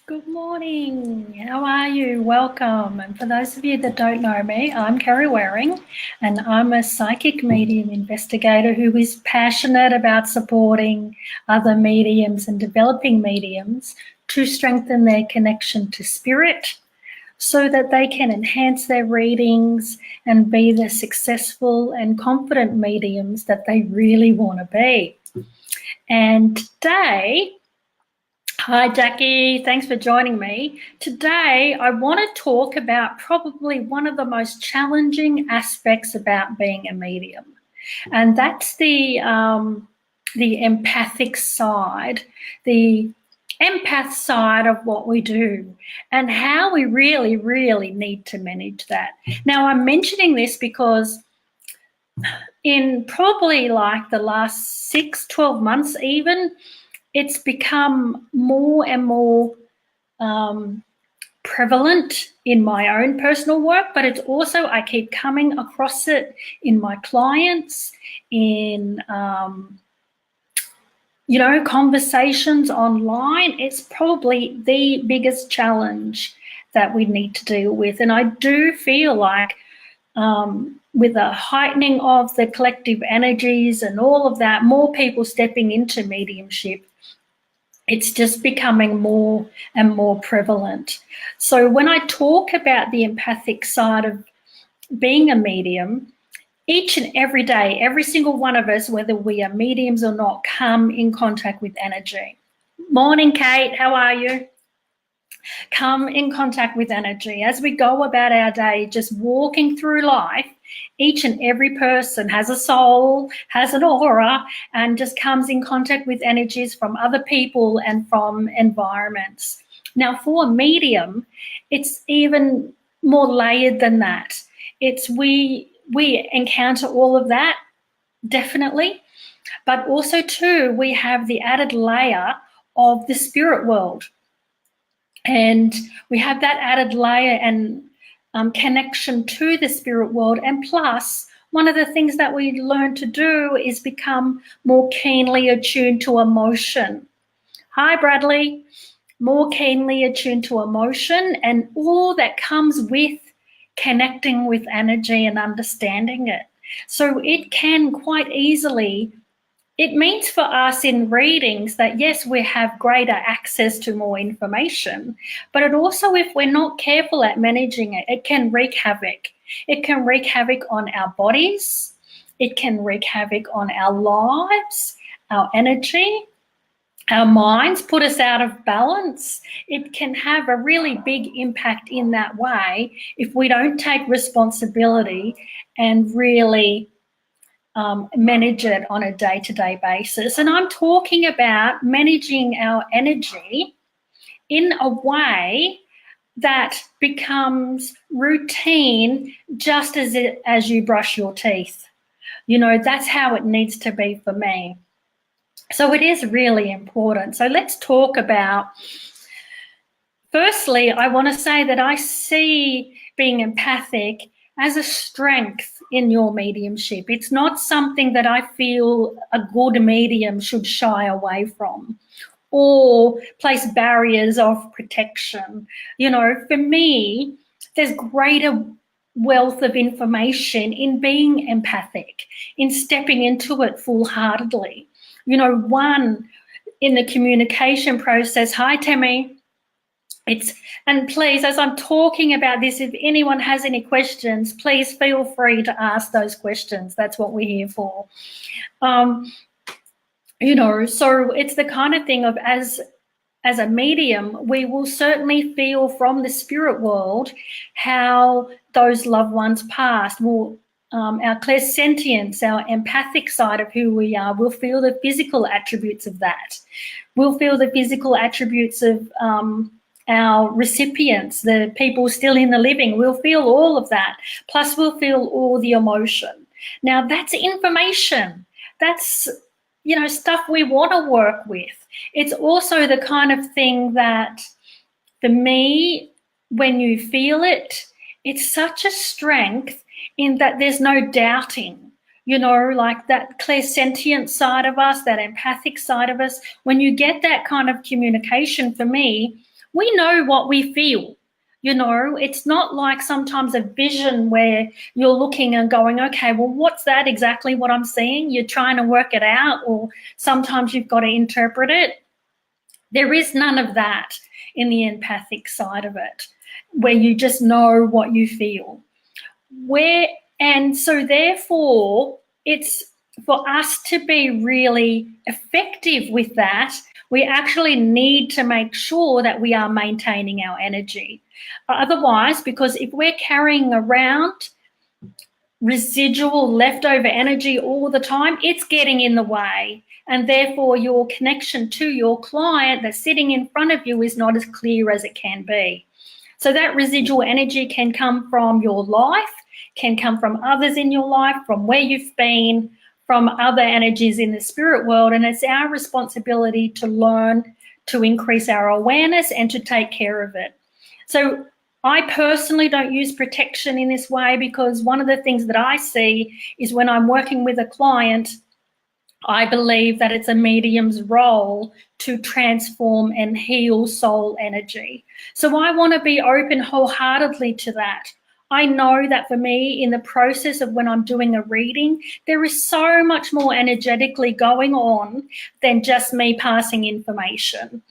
Good morning. How are you? Welcome. And for those of you that don't know me, I'm Kerry Waring, and I'm a psychic medium investigator who is passionate about supporting other mediums and developing mediums to strengthen their connection to spirit so that they can enhance their readings and be the successful and confident mediums that they really want to be. And today, hi, Jackie. Thanks for joining me. Today, I want to talk about probably one of the most challenging aspects about being a medium, and that's the empathic side, the empath side of what we do, and how we really, really need to manage that. Now, I'm mentioning this because in probably like the last 6-12 months even, it's become more and more prevalent in my own personal work, but it's also, I keep coming across it in my clients, in, conversations online. It's probably the biggest challenge that we need to deal with. And I do feel like with a heightening of the collective energies and all of that, more people stepping into mediumship, it's just becoming more and more prevalent. So when I talk about the empathic side of being a medium, each and every day, every single one of us, whether we are mediums or not, come in contact with energy. Morning, Kate, how are you? Come in contact with energy. As we go about our day, just walking through life, each and every person has a soul, has an aura, and just comes in contact with energies from other people and from environments. Now, for a medium, it's even more layered than that. It's we encounter all of that, definitely, but also too, we have the added layer of the spirit world. And we have that added layer and connection to the spirit world. And plus, one of the things that we learn to do is become more keenly attuned to emotion. Hi, Bradley. More keenly attuned to emotion and all that comes with connecting with energy and understanding it. So it can quite easily, it means for us in readings that, yes, we have greater access to more information, but it also, if we're not careful at managing it, it can wreak havoc. It can wreak havoc on our bodies. It can wreak havoc on our lives, our energy, our minds, put us out of balance. It can have a really big impact in that way if we don't take responsibility and really manage it on a day-to-day basis. And I'm talking about managing our energy in a way that becomes routine, just as you brush your teeth. You know, that's how it needs to be for me. So it is really important. So let's talk about, firstly, I want to say that I see being empathic as a strength in your mediumship. It's not something that I feel a good medium should shy away from or place barriers of protection. You know, for me, there's greater wealth of information in being empathic, in stepping into it full-heartedly. You know, one, in the communication process, hi, Tammy. And please, as I'm talking about this, if anyone has any questions, please feel free to ask those questions. That's what we're here for. You know, so it's the kind of thing of, as a medium, we will certainly feel from the spirit world how those loved ones passed. Our clairsentience, our empathic side of who we are, we'll feel the physical attributes of that. We'll feel the physical attributes of our recipients, the people still in the living. We'll feel all of that. Plus, we'll feel all the emotion. Now, that's information. That's, you know, stuff we want to work with. It's also the kind of thing that, for me, when you feel it, it's such a strength in that there's no doubting. You know, like that clairsentient side of us, that empathic side of us, when you get that kind of communication, for me, We know what we feel. You know, it's not like sometimes a vision where you're looking and going, okay, well, what's that exactly what I'm seeing? You're trying to work it out, or sometimes you've got to interpret it. There is none of that in the empathic side of it, where you just know what you feel. And so therefore, it's for us to be really effective with that, we actually need to make sure that we are maintaining our energy. Otherwise, because if we're carrying around residual leftover energy all the time, it's getting in the way. And therefore, your connection to your client that's sitting in front of you is not as clear as it can be. So that residual energy can come from your life, can come from others in your life, from where you've been, from other energies in the spirit world. And it's our responsibility to learn to increase our awareness and to take care of it. So I personally don't use protection in this way, because one of the things that I see is when I'm working with a client, I believe that it's a medium's role to transform and heal soul energy. So I want to be open wholeheartedly to that. I know that for me, in the process of when I'm doing a reading, there is so much more energetically going on than just me passing information.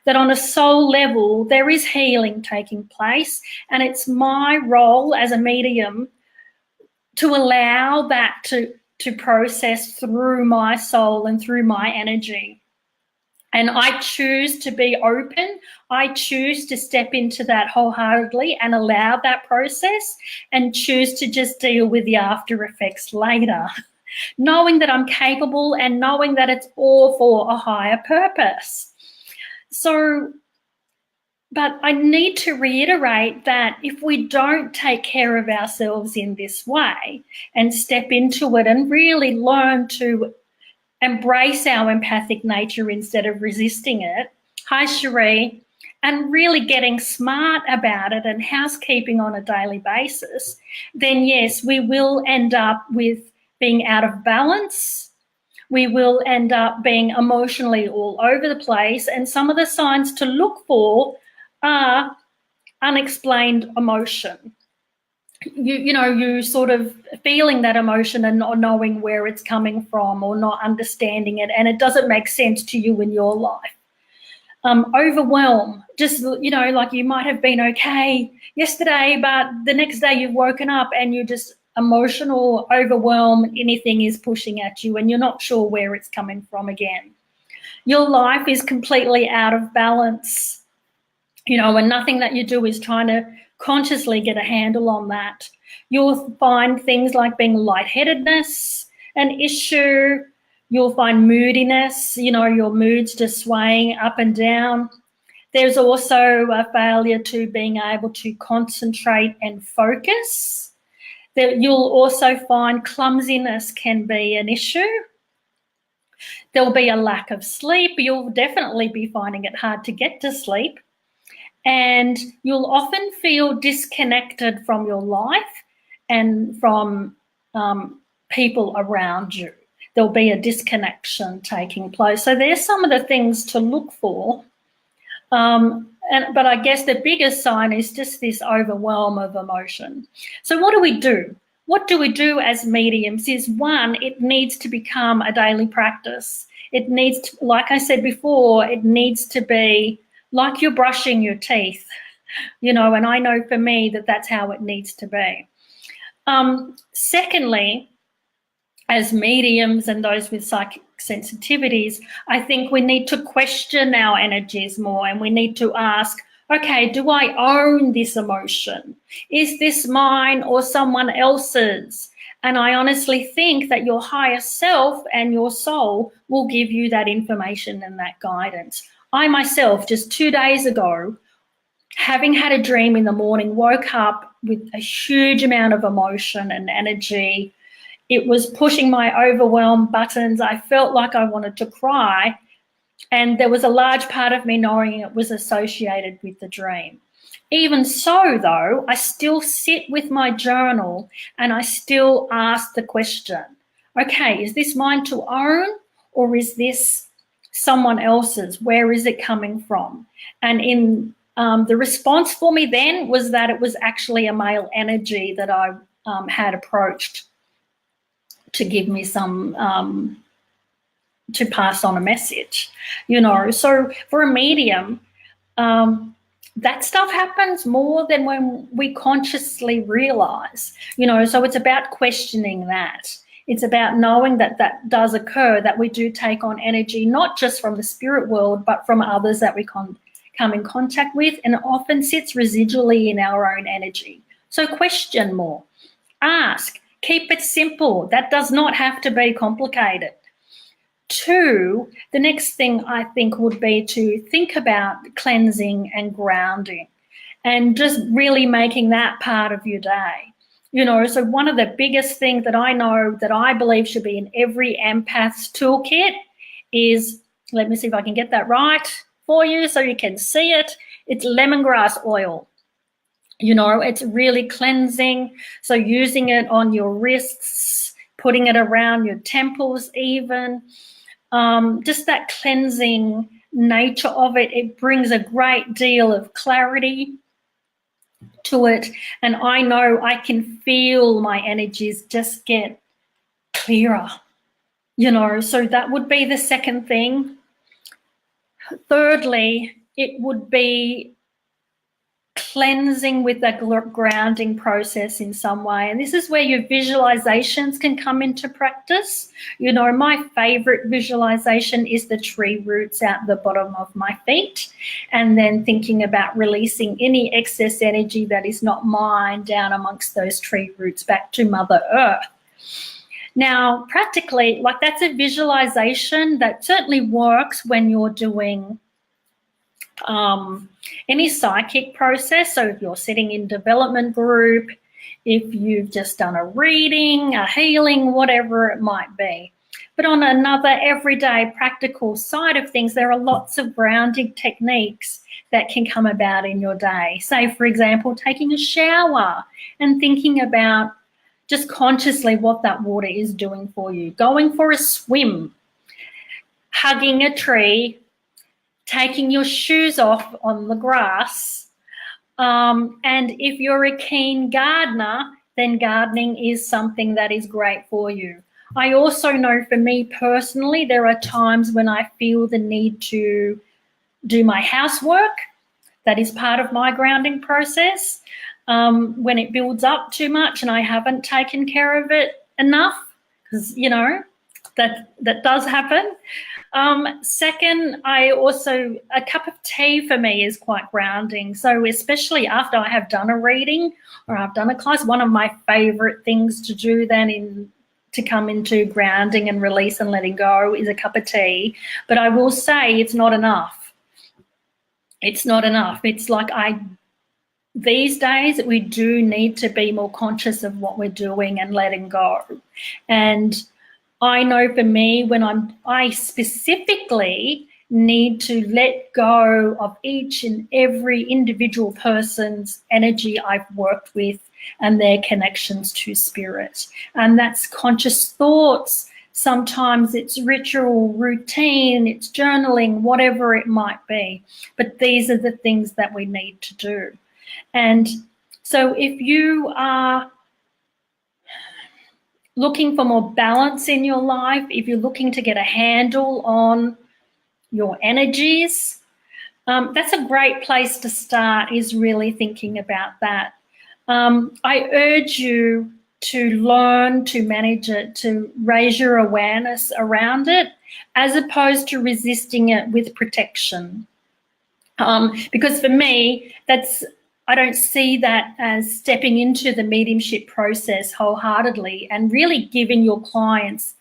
That on a soul level, there is healing taking place, and it's my role as a medium to allow that to process through my soul and through my energy. And I choose to be open. I choose to step into that wholeheartedly and allow that process, and choose to just deal with the after effects later, knowing that I'm capable and knowing that it's all for a higher purpose. So, but I need to reiterate that if we don't take care of ourselves in this way and step into it and really learn to embrace our empathic nature instead of resisting it, hi Cherie, and really getting smart about it and housekeeping on a daily basis, then yes, we will end up with being out of balance. We will end up being emotionally all over the place. And some of the signs to look for are unexplained emotion. You sort of feeling that emotion and not knowing where it's coming from, or not understanding it, and it doesn't make sense to you in your life. Overwhelm, just, like you might have been okay yesterday, but the next day you've woken up and you're just emotional overwhelm. Anything is pushing at you and you're not sure where it's coming from again. Your life is completely out of balance, and nothing that you do is trying to consciously get a handle on that. You'll find things like being lightheadedness an issue. You'll find moodiness, your mood's just swaying up and down. There's also a failure to being able to concentrate and focus. You'll also find clumsiness can be an issue. There'll be a lack of sleep. You'll definitely be finding it hard to get to sleep. And you'll often feel disconnected from your life and from people around you. There'll be a disconnection taking place. So there's some of the things to look for. But I guess the biggest sign is just this overwhelm of emotion. So what do we do? What do we do as mediums is, one, it needs to become a daily practice. It needs to, like I said before, it needs to be like you're brushing your teeth, and I know for me that that's how it needs to be. Secondly, as mediums and those with psychic sensitivities, I think we need to question our energies more, and we need to ask, okay, do I own this emotion? Is this mine or someone else's? And I honestly think that your higher self and your soul will give you that information and that guidance. I myself, just 2 days ago, having had a dream in the morning, woke up with a huge amount of emotion and energy. It was pushing my overwhelm buttons. I felt like I wanted to cry. And there was a large part of me knowing it was associated with the dream. Even so, though, I still sit with my journal and I still ask the question, okay, is this mine to own, or is this someone else's? Where is it coming from? And in The response for me then was that it was actually a male energy that I had approached to give me some, to pass on a message, you know. So for a medium, that stuff happens more than when we consciously realize, you know. So it's about questioning that. It's about knowing that that does occur, that we do take on energy, not just from the spirit world, but from others that we come in contact with, and it often sits residually in our own energy. So question more, ask, keep it simple. That does not have to be complicated. 2, the next thing I think would be to think about cleansing and grounding and just really making that part of your day. You know, so one of the biggest things that I know that I believe should be in every empath's toolkit is, let me see if I can get that right for you so you can see it. It's lemongrass oil. You know, it's really cleansing. So using it on your wrists, putting it around your temples even, just that cleansing nature of it, it brings a great deal of clarity to it. And I know I can feel my energies just get clearer, you know. So that would be the second thing. Thirdly, it would be cleansing with that grounding process in some way. And this is where your visualizations can come into practice. You know, my favorite visualization is the tree roots out the bottom of my feet, and then thinking about releasing any excess energy that is not mine down amongst those tree roots back to Mother Earth. Now, practically, like, that's a visualization that certainly works when you're doing any psychic process. So if you're sitting in development group, if you've just done a reading, a healing, whatever it might be. But on another everyday practical side of things, there are lots of grounding techniques that can come about in your day. Say, for example, taking a shower and thinking about just consciously what that water is doing for you. Going for a swim, hugging a tree, taking your shoes off on the grass. And if you're a keen gardener, then gardening is something that is great for you. I also know for me personally, there are times when I feel the need to do my housework. That is part of my grounding process. When it builds up too much and I haven't taken care of it enough, because, you know, that does happen. Second, a cup of tea for me is quite grounding. So especially after I have done a reading or I've done a class, one of my favorite things to do then to come into grounding and release and letting go is a cup of tea. But I will say it's not enough. It's not enough. It's like these days we do need to be more conscious of what we're doing and letting go. And I know for me, when I specifically need to let go of each and every individual person's energy I've worked with and their connections to spirit. And that's conscious thoughts. Sometimes it's ritual, routine, it's journaling, whatever it might be. But these are the things that we need to do. And so if you are looking for more balance in your life, if you're looking to get a handle on your energies, that's a great place to start, is really thinking about that. I urge you to learn to manage it, to raise your awareness around it, as opposed to resisting it with protection. Because for me, I don't see that as stepping into the mediumship process wholeheartedly and really giving your clients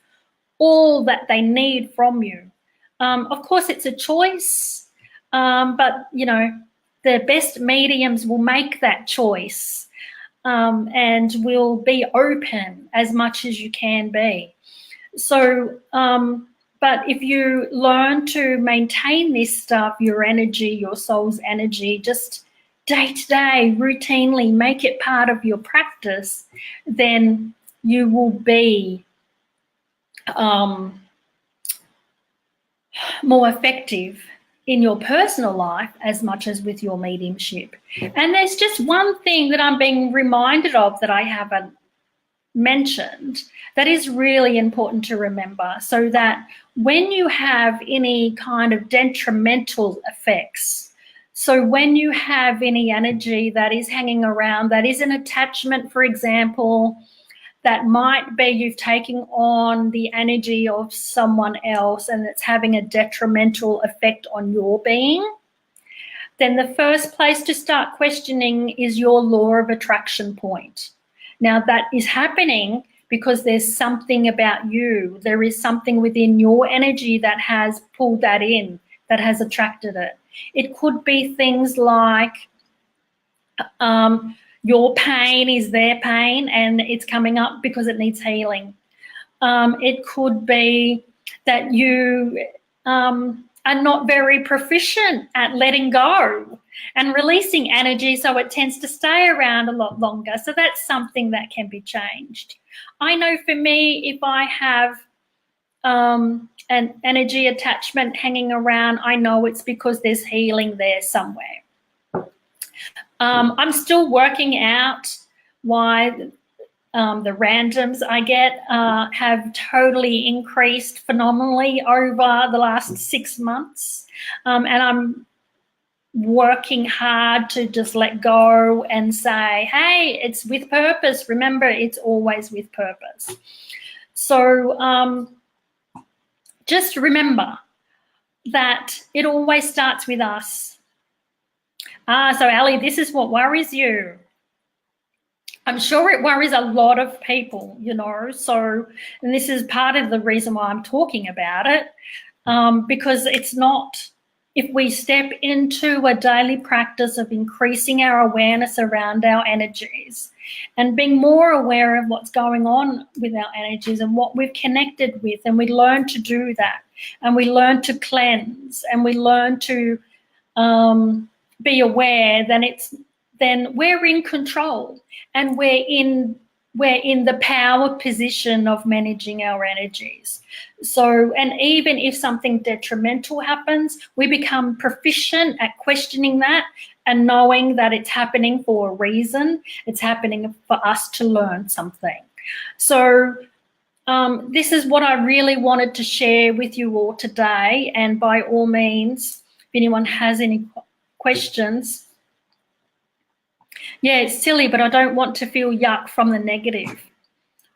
all that they need from you. Of course, it's a choice, but, you know, the best mediums will make that choice and will be open as much as you can be. So, but if you learn to maintain this stuff, your energy, your soul's energy, just day to day, routinely, make it part of your practice, then you will be more effective in your personal life as much as with your mediumship. And there's just one thing that I'm being reminded of that I haven't mentioned that is really important to remember, so that when you have any kind of detrimental effects, so when you have any energy that is hanging around, that is an attachment, for example, that might be you've taken on the energy of someone else and it's having a detrimental effect on your being, then the first place to start questioning is your law of attraction point. Now, that is happening because there's something about you. There is something within your energy that has pulled that in, that has attracted it. It could be things like your pain is their pain and it's coming up because it needs healing. It could be that you are not very proficient at letting go and releasing energy, so it tends to stay around a lot longer. So that's something that can be changed. I know for me, if I have an energy attachment hanging around, I know it's because there's healing there somewhere. I'm still working out why the randoms I get have totally increased phenomenally over the last 6 months. And I'm working hard to just let go and say, hey, it's with purpose. Remember, it's always with purpose. So just remember that it always starts with us. So Ali, this is what worries you. I'm sure it worries a lot of people, you know, so, and this is part of the reason why I'm talking about it, because it's not, if we step into a daily practice of increasing our awareness around our energies and being more aware of what's going on with our energies and what we've connected with, and we learn to do that, and we learn to cleanse, and we learn to be aware, then we're in control, and we're in the power position of managing our energies. So, and even if something detrimental happens, we become proficient at questioning that and knowing that it's happening for a reason. It's happening for us to learn something. So this is what I really wanted to share with you all today. And by all means, if anyone has any questions. Yeah, it's silly, but I don't want to feel yuck from the negative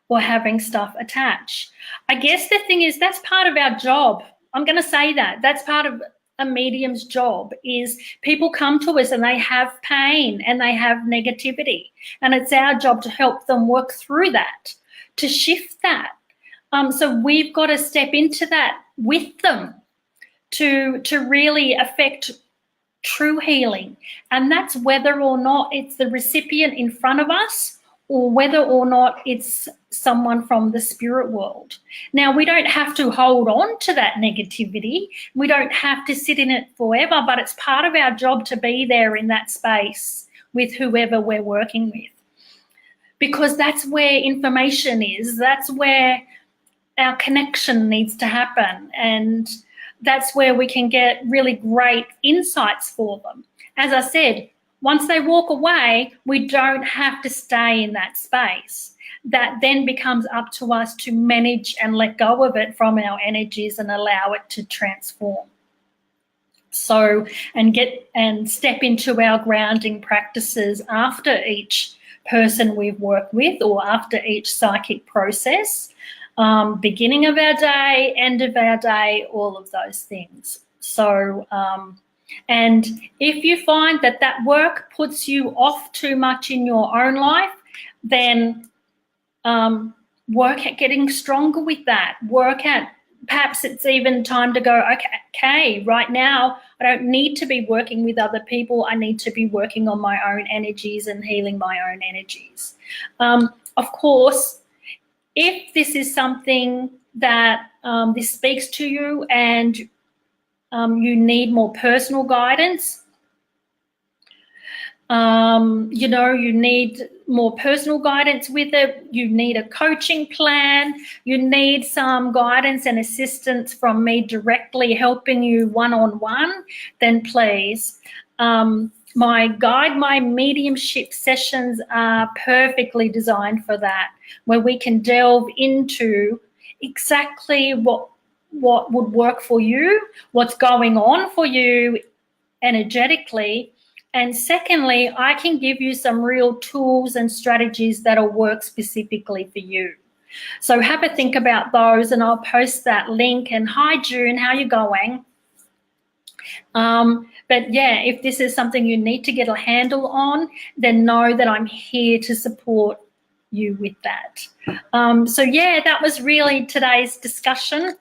or having stuff attached. I guess the thing is, that's part of our job. I'm going to say that. That's part of a medium's job, is people come to us and they have pain and they have negativity, and it's our job to help them work through that, to shift that. So we've got to step into that with them to really affect true healing, and that's whether or not it's the recipient in front of us or whether or not it's someone from the spirit world. Now, we don't have to hold on to that negativity. We don't have to sit in it forever, but it's part of our job to be there in that space with whoever we're working with, because that's where information is. That's where our connection needs to happen, and that's where we can get really great insights for them. As I said, once they walk away, we don't have to stay in that space. That then becomes up to us to manage and let go of it from our energies and allow it to transform. So, and step into our grounding practices after each person we've worked with, or after each psychic process. Beginning of our day, end of our day, all of those things. So, and if you find that that work puts you off too much in your own life, then work at getting stronger with that. Work at, perhaps it's even time to go, okay, right now I don't need to be working with other people. I need to be working on my own energies and healing my own energies. Of course, if this is something that this speaks to you and you need more personal guidance, You know, you need more personal guidance with it. You need a coaching plan. You need some guidance and assistance from me directly helping you one-on-one, then please. My mediumship sessions are perfectly designed for that, where we can delve into exactly what would work for you, what's going on for you energetically. And secondly, I can give you some real tools and strategies that'll work specifically for you. So have a think about those, and I'll post that link. And hi, June, how you going? But yeah, if this is something you need to get a handle on, then know that I'm here to support you with that. So yeah, that was really today's discussion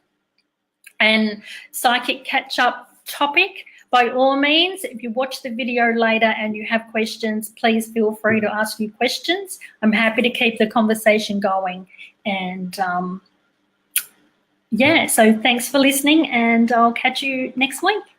and psychic catch-up topic. By all means, if you watch the video later and you have questions, please feel free to ask you questions. I'm happy to keep the conversation going. And yeah, so thanks for listening, and I'll catch you next week.